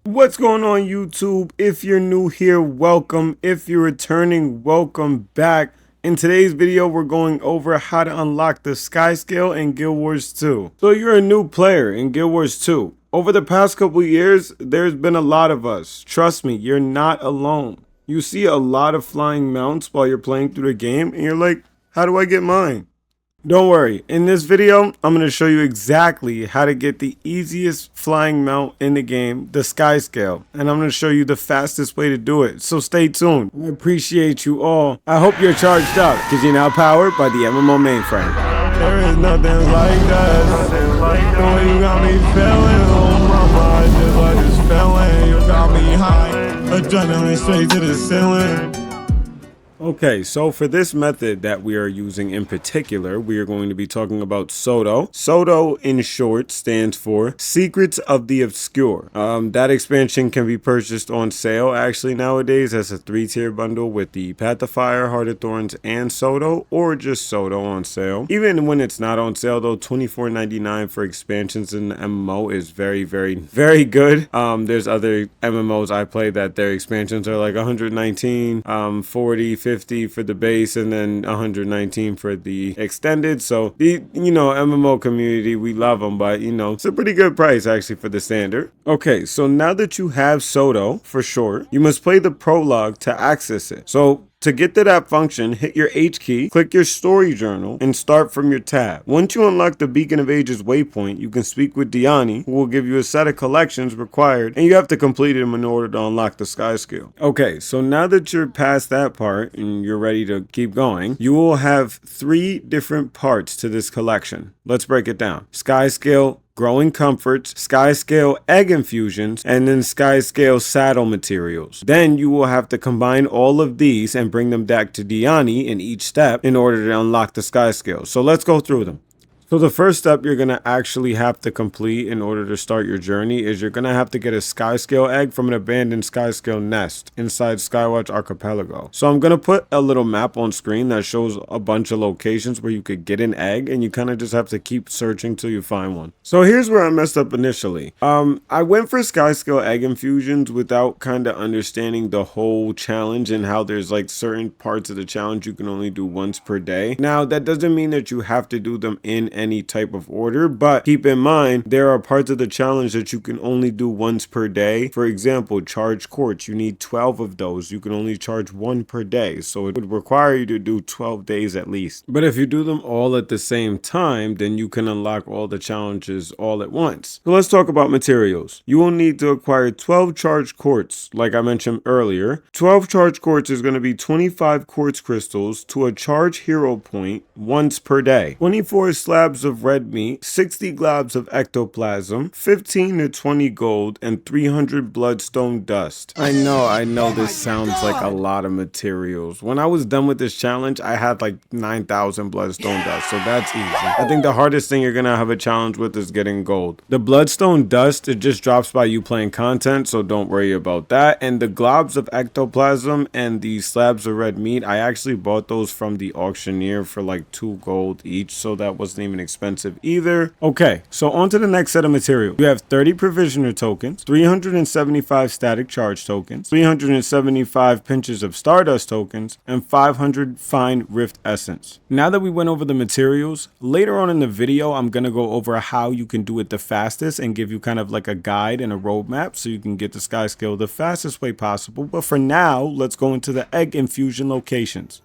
What's going on YouTube? If you're new here, welcome. If you're returning, welcome back. In today's video, we're going over how to unlock the SkyScale in Guild Wars 2. So you're a new player in Guild Wars 2. Over the past couple years, there's been a lot of us. Trust me, you're not alone. You see a lot of flying mounts while you're playing through the game, and you're like, how do I get mine? Don't worry, in this video, I'm going to show you exactly how to get the easiest flying mount in the game, the SkyScale, and I'm going to show you the fastest way to do it, so stay tuned. I appreciate you all. I hope you're charged up, because you're now powered by the MMO Mainframe. There is nothing like that. The way you got me feeling, oh my mind, just like this feeling. You got me high, adrenaline straight to the ceiling. Okay, so for this method that we are using in particular, we are going to be talking about SOTO. SOTO, in short, stands for Secrets of the Obscure. That expansion can be purchased on sale actually nowadays as a 3-tier bundle with the Path of Fire, Heart of Thorns, and SOTO, or just SOTO on sale. Even when it's not on sale though, $24.99 for expansions in the MMO is very, very good. There's other MMOs I play that their expansions are like 119, 40, 50 for the base, and then 119 for the extended. So the MMO community, we love them, but it's a pretty good price actually for the standard. Okay, so now that you have SOTO for sure, you must play the prologue to access it. So to get to that function, hit your H key, click your story journal, and start from your tab. Once you unlock the Beacon of Ages waypoint, you can speak with Diani, who will give you a set of collections required, and you have to complete them in order to unlock the SkyScale. Okay, so now that you're past that part and you're ready to keep going, you will have 3 different parts to this collection. Let's break it down. SkyScale Growing Comforts, SkyScale Egg Infusions, and then SkyScale Saddle Materials. Then you will have to combine all of these and bring them back to Diani in each step in order to unlock the SkyScale. So let's go through them. So the first step you're going to actually have to complete in order to start your journey is you're going to have to get a SkyScale egg from an abandoned SkyScale nest inside Skywatch Archipelago. So I'm going to put a little map on screen that shows a bunch of locations where you could get an egg, and you kind of just have to keep searching till you find one. So here's where I messed up initially. I went for SkyScale egg infusions without kind of understanding the whole challenge and how there's like certain parts of the challenge you can only do once per day. Now that doesn't mean that you have to do them in any type of order, but keep in mind there are parts of the challenge that you can only do once per day. For example, charge quartz, you need 12 of those. You can only charge 1 per day, so it would require you to do 12 days at least. But if you do them all at the same time, then you can unlock all the challenges all at once. So let's talk about materials. You will need to acquire 12 charge quartz, like I mentioned earlier. 12 charge quartz is going to be 25 quartz crystals to a charge hero point once per day, 24 slabs of red meat, 60 globs of ectoplasm, 15 to 20 gold, and 300 bloodstone dust. I know this sounds like a lot of materials. When I was done with this challenge, I had like 9,000 bloodstone dust, so that's easy. I think the hardest thing you're gonna have a challenge with is getting gold. The bloodstone dust, it just drops by you playing content, so don't worry about that. And the globs of ectoplasm and the slabs of red meat, I actually bought those from the auctioneer for like 2 gold each, so that wasn't even expensive either. Okay, so on to the next set of material. You have 30 provisioner tokens, 375 static charge tokens, 375 pinches of stardust tokens, and 500 fine rift essence. Now that we went over the materials, later on in the video I'm gonna go over how you can do it the fastest and give you kind of like a guide and a roadmap so you can get the SkyScale the fastest way possible. But for now, let's go into the egg infusion locations.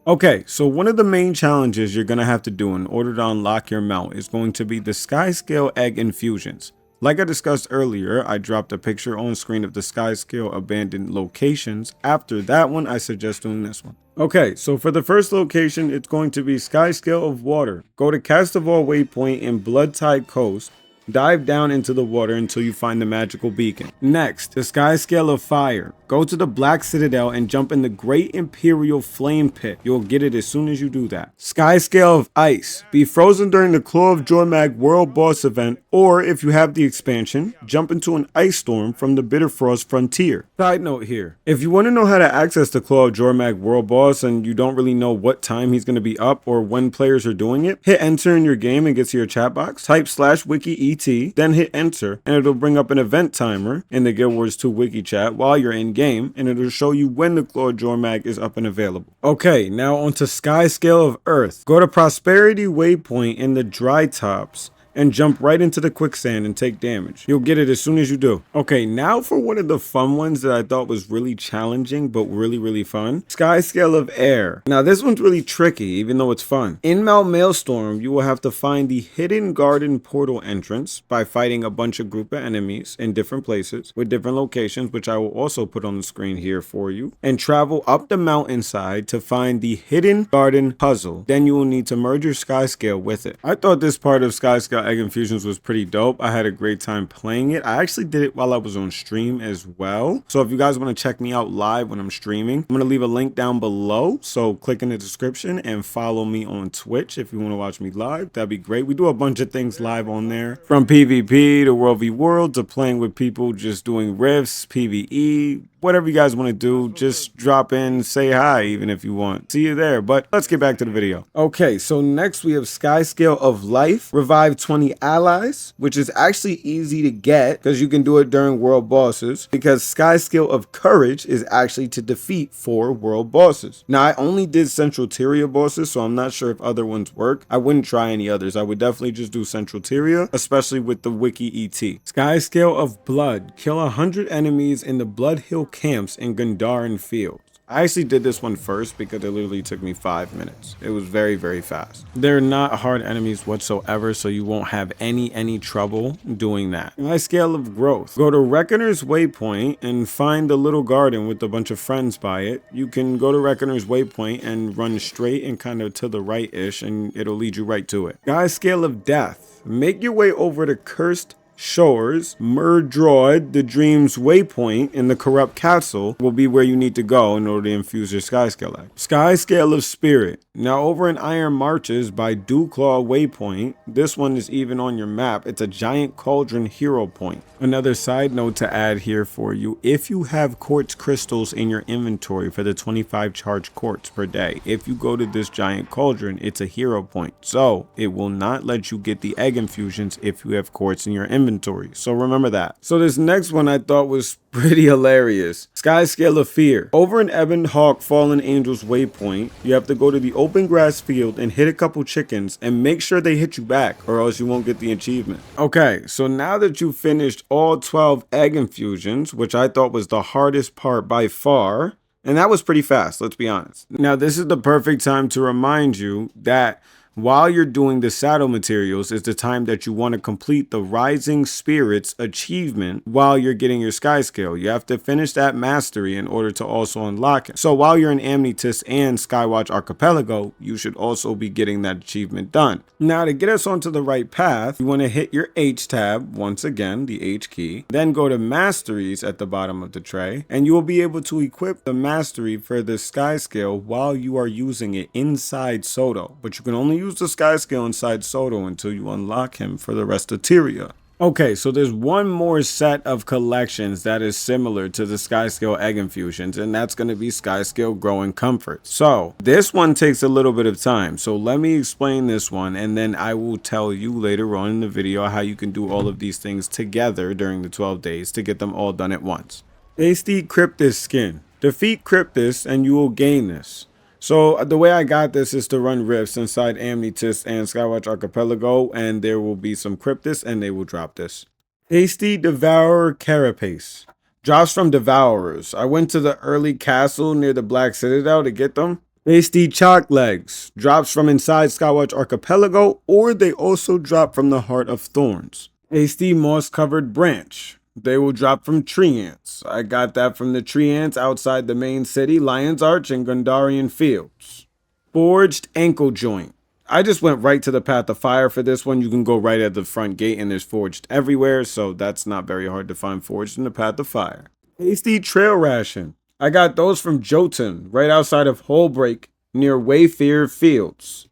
Okay, so one of the main challenges you're going to have to do in order to unlock your mount is going to be the SkyScale egg infusions. Like I discussed earlier, I dropped a picture on screen of the SkyScale abandoned locations. After that one, I suggest doing this one. Okay, so for the first location, it's going to be SkyScale of Water. Go to Castival Waypoint in Bloodtide Coast. Dive down into the water until you find the magical beacon. Next, the SkyScale of Fire. Go to the Black Citadel and jump in the Great Imperial Flame Pit. You'll get it as soon as you do that. SkyScale of Ice. Be frozen during the Claw of Jormag World Boss event, or if you have the expansion, jump into an ice storm from the Bitterfrost Frontier. Side note here, if you want to know how to access the Claw of Jormag World Boss and you don't really know what time he's going to be up or when players are doing it, hit enter in your game and get to your chat box, type /wiki ET, then hit enter, and it'll bring up an event timer in the Guild Wars 2 wiki chat while you're in game, and it'll show you when the Claw Jormag is up and available. Okay, now onto SkyScale of Earth. Go to Prosperity Waypoint in the Dry Tops and jump right into the quicksand and take damage. You'll get it as soon as you do. Okay, now for one of the fun ones that I thought was really challenging but really fun. SkyScale of Air. Now this one's really tricky even though it's fun. In Mount Maelstrom, you will have to find the hidden garden portal entrance by fighting a bunch of group of enemies in different places with different locations, which I will also put on the screen here for you, and travel up the mountainside to find the hidden garden puzzle. Then you will need to merge your SkyScale with it. I thought this part of SkyScale Egg Infusions was pretty dope. I had a great time playing it. I actually did it while I was on stream as well. So if you guys want to check me out live when I'm streaming, I'm going to leave a link down below. So click in the description and follow me on Twitch if you want to watch me live. That'd be great. We do a bunch of things live on there, from PvP to World v World to playing with people, just doing rifts, PvE, whatever you guys want to do. Just drop in, say hi even if you want. See you there. But let's get back to the video. Okay, so next we have SkyScale of Life. Revive 20 allies, which is actually easy to get because you can do it during world bosses, because SkyScale of Courage is actually to defeat 4 world bosses. Now I only did Central Tyria bosses, so I'm not sure if other ones work. I wouldn't try any others. I would definitely just do Central Tyria, especially with the wiki ET. SkyScale of Blood. Kill 100 enemies in the Blood Hill camps in Gundaren Fields. I actually did this one first because it literally took me 5 minutes. It was very fast. They're not hard enemies whatsoever, so you won't have any trouble doing that. SkyScale of Growth. Go to Reckoner's Waypoint and find the little garden with a bunch of friends by it. You can go to Reckoner's Waypoint and run straight and kind of to the right-ish, and it'll lead you right to it. SkyScale of Death. Make your way over to Cursed Shores. Murdroid, the Dream's Waypoint in the Corrupt Castle will be where you need to go in order to infuse your SkyScale egg. SkyScale of Spirit. Now over in Iron Marches by Dewclaw Waypoint, this one is even on your map. It's a giant cauldron hero point. Another side note to add here for you, if you have quartz crystals in your inventory for the 25 charge quartz per day, if you go to this giant cauldron, it's a hero point. So it will not let you get the egg infusions if you have quartz in your inventory. So remember that. So this next one I thought was pretty hilarious. SkyScale of Fear. Over in Ebon Hawk Fallen Angels Waypoint, you have to go to the open grass field and hit a couple chickens and make sure they hit you back or else you won't get the achievement. Okay, so now that you've finished all 12 egg infusions, which I thought was the hardest part by far, and that was pretty fast, let's be honest. Now this is the perfect time to remind you that while you're doing the saddle materials is the time that you want to complete the Rising Spirits achievement while you're getting your SkyScale. You have to finish that mastery in order to also unlock it. So while you're in Amnetis and Skywatch Archipelago, you should also be getting that achievement done. Now to get us onto the right path, you want to hit your H tab, once again, the H key, then go to Masteries at the bottom of the tray, and you will be able to equip the mastery for the SkyScale while you are using it inside SOTO. But you can only use the SkyScale inside SOTO until you unlock him for the rest of Tyria. Okay, so there's one more set of collections that is similar to the SkyScale egg infusions, and that's going to be SkyScale Growing Comfort. So this one takes a little bit of time, so let me explain this one, and then I will tell you later on in the video how you can do all of these things together during the 12 days to get them all done at once. Tasty Cryptus Skin. Defeat Cryptus and you will gain this. So the way I got this is to run rifts inside Amnetis and Skywatch Archipelago, and there will be some Cryptus and they will drop this. Tasty Devourer Carapace. Drops from Devourers. I went to the early castle near the Black Citadel to get them. Tasty Chalk Legs. Drops from inside Skywatch Archipelago, or they also drop from the Heart of Thorns. Tasty Moss Covered Branch. They will drop from Tree Ants. I got that from the Tree Ants outside the main city, Lion's Arch, and Gundaren Fields. Forged Ankle Joint. I just went right to the Path of Fire for this one. You can go right at the front gate and there's forged everywhere, so that's not very hard to find forged in the Path of Fire. Tasty Trail Ration. I got those from Jotun, right outside of Holebreak, near Wayfair Fields.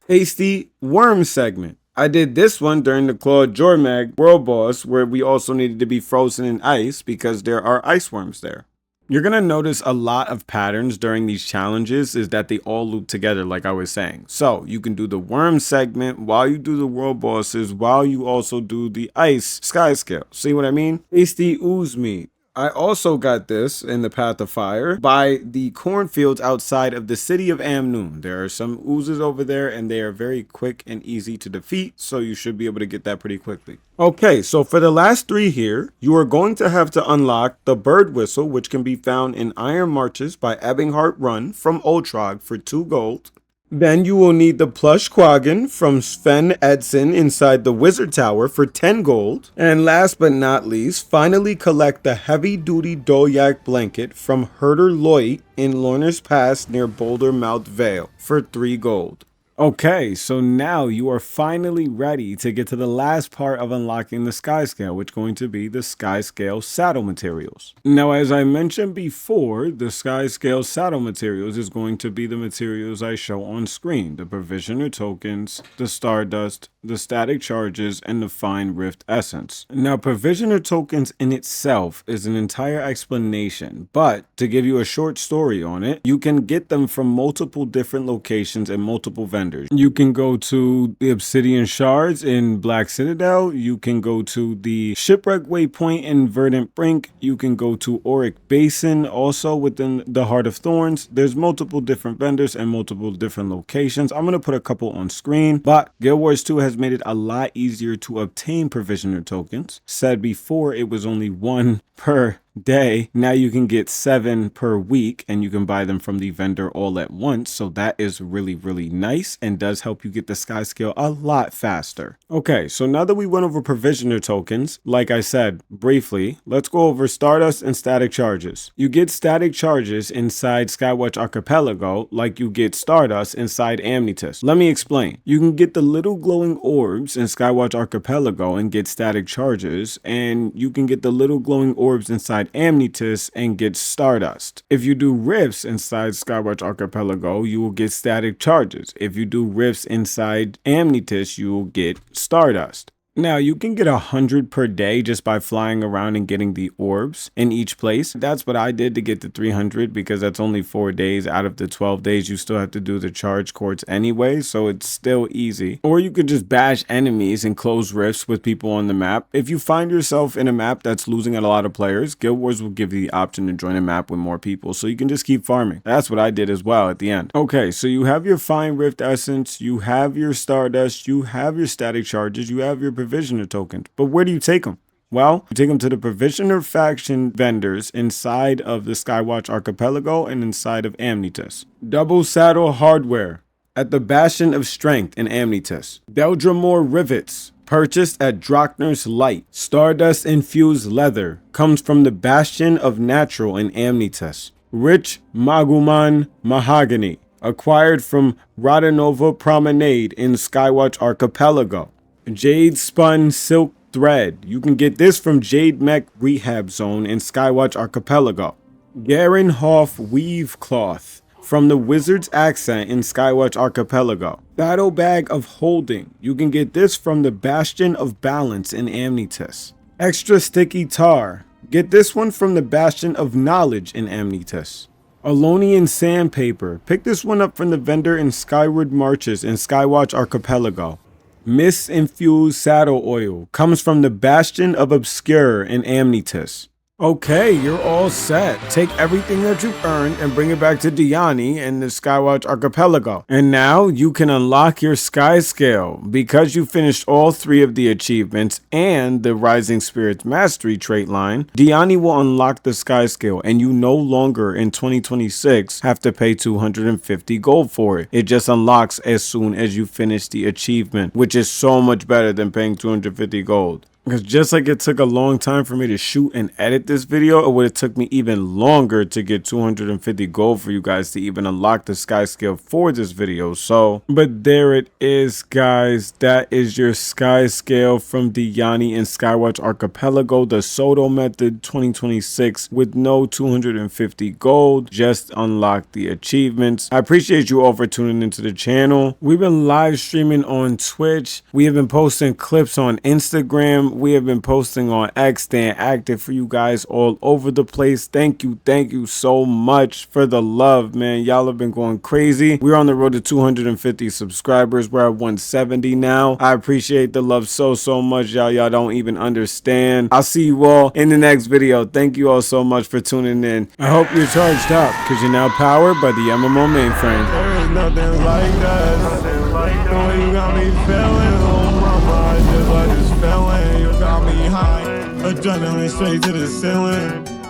Tasty Worm Segment. I did this one during the Claw Jormag World Boss, where we also needed to be frozen in ice because there are ice worms there. You're going to notice a lot of patterns during these challenges is that they all loop together like I was saying. So you can do the worm segment while you do the world bosses, while you also do the ice SkyScale. See what I mean? Tasty ooze meat. I also got this in the Path of Fire by the cornfields outside of the city of Amnoon. There are some oozes over there and they are very quick and easy to defeat, so you should be able to get that pretty quickly. Okay, so for the last 3 here, you are going to have to unlock the bird whistle, which can be found in Iron Marches by Ebbinghart Run from Ultrog for 2 gold. Then you will need the plush quaggan from Sven Edson inside the Wizard Tower for 10 gold. And last but not least, finally collect the heavy duty Dolyak blanket from Herder Loit in Lorner's Pass near Boulder Mouth Vale for 3 gold. Okay, so now you are finally ready to get to the last part of unlocking the SkyScale, which is going to be the SkyScale saddle materials. Now, as I mentioned before, the SkyScale saddle materials is going to be the materials I show on screen: the provisioner tokens, the stardust, the static charges, and the fine rift essence. Now, provisioner tokens in itself is an entire explanation, but to give you a short story on it, you can get them from multiple different locations and multiple vendors. You can go to the Obsidian Shards in Black Citadel. You can go to the Shipwreck Waypoint in Verdant Brink. You can go to Auric Basin, also within the Heart of Thorns. There's multiple different vendors and multiple different locations. I'm going to put a couple on screen, but Guild Wars 2 has made it a lot easier to obtain provisioner tokens. Said before, it was only 1 per day. Now you can get 7 per week, and you can buy them from the vendor all at once. So that is really nice and does help you get the SkyScale a lot faster. Okay, so now that we went over provisioner tokens, like I said briefly, let's go over Stardust and static charges. You get static charges inside Skywatch Archipelago like you get Stardust inside Amnitus. Let me explain. You can get the little glowing orbs in Skywatch Archipelago and get static charges, and you can get the little glowing orbs inside Amnitus and get Stardust. If you do rifts inside Skywatch Archipelago, you will get static charges. If you do rifts inside Amnitus, you will get Stardust. Now, you can get 100 per day just by flying around and getting the orbs in each place. That's what I did to get the 300, because that's only 4 days out of the 12 days. You still have to do the charge courts anyway, so it's still easy. Or you could just bash enemies and close rifts with people on the map. If you find yourself in a map that's losing a lot of players, Guild Wars will give you the option to join a map with more people, so you can just keep farming. That's what I did as well at the end. Okay, so you have your Fine Rift Essence, you have your Stardust, you have your static charges, you have your provisioner tokens, but where do you take them? Well, you take them to the provisioner faction vendors inside of the Skywatch Archipelago and inside of Amnitus. Double saddle hardware at the Bastion of Strength in Amnitus. Deldramore rivets purchased at Drochner's Light. Stardust infused leather comes from the Bastion of Natural in Amnitus. Rich Maguman mahogany acquired from Radanova Promenade in Skywatch Archipelago. Jade spun silk thread. You can get this from Jade Mech Rehab Zone in Skywatch Archipelago. Garenhoff weave cloth from the Wizard's Accent in Skywatch Archipelago. Battle bag of holding. You can get this from the Bastion of Balance in Amnitus. Extra sticky tar. Get this one from the Bastion of Knowledge in Amnitus. Alonian sandpaper. Pick this one up from the vendor in Skyward Marches in Skywatch Archipelago. Mist infused saddle oil comes from the Bastion of Obscure in Amnitus. Okay, you're all set. Take everything that you've earned and bring it back to Diani and the Skywatch Archipelago. And now you can unlock your SkyScale. Because you finished all 3 of the achievements and the Rising Spirits Mastery trait line, Diani will unlock the SkyScale, and you no longer in 2026 have to pay 250 gold for it. It just unlocks as soon as you finish the achievement, which is so much better than paying 250 gold. Because just like it took a long time for me to shoot and edit this video, it would have took me even longer to get 250 gold for you guys to even unlock the SkyScale for this video. So, but there it is, guys. That is your SkyScale from Diani and Skywatch Archipelago, the SOTO method 2026 with no 250 gold. Just unlock the achievements. I appreciate you all for tuning into the channel. We've been live streaming on Twitch. We have been posting clips on Instagram. We have been posting on X, staying active for you guys all over the place. Thank you so much for the love, man. Y'all have been going crazy. We're on the road to 250 subscribers. We're at 170 now. I appreciate the love so much, y'all don't even understand. I'll see you all in the next video. Thank you all so much for tuning in. I hope you're charged up because you're now powered by the MMO mainframe. There is nothing like that. The way you got me feeling, oh mama, just like this feeling. You got me high, adrenaline straight to the ceiling.